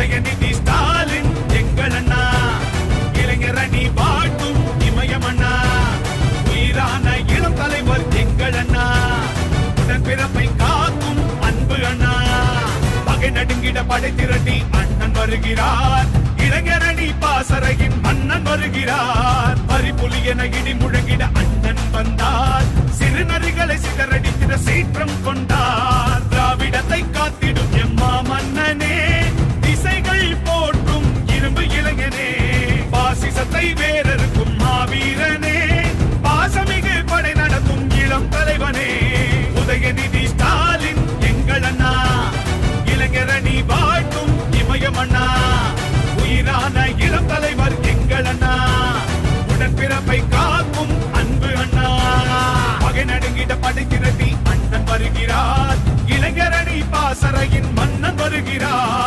உதயநிதி ஸ்டாலின் எங்கள் அண்ணா, இளைஞர் அணி வாழ்த்தும் இமயம் அண்ணா, உயிரான இளம் தலைவர் எங்கள் அண்ணா, உடன்பிறப்பை காக்கும் அன்பு அண்ணா, பகை நடுங்கிட படை திரட்டி அண்ணன் வருகிறார், இளைஞரணி பாசறையின் மன்னன் வருகிறார், பரிபுலி என இடி முழங்கிட அண்ணன் வந்தார், சிறுநரிகளை சிதறடித்திட சீற்றம் கொண்டார், திராவிடத்தை காத்திடும் எம்மா மன்னனே, திசைகள் போற்றும் இரும்பு இளைஞனே, பாசிசத்தை வேறறுக்கும் மாவீரனே, பாசமிகு படை நடத்தும் இளம் தலைவனே, உதயநிதி ஸ்டாலின் எங்கள் அண்ணா, இளைஞரணி வாழ்த்தும் இமயம் அண்ணா, உயிரான இளம் தலைவர் எங்கள் அண்ணா, உடன்பிறப்பை காக்கும் அன்பு அண்ணா, பகை நடுங்கிட படை திரட்டி அண்ணன் வருகிறார், இளைஞரணி பாசறையின் மன்னன் வருகிறார்.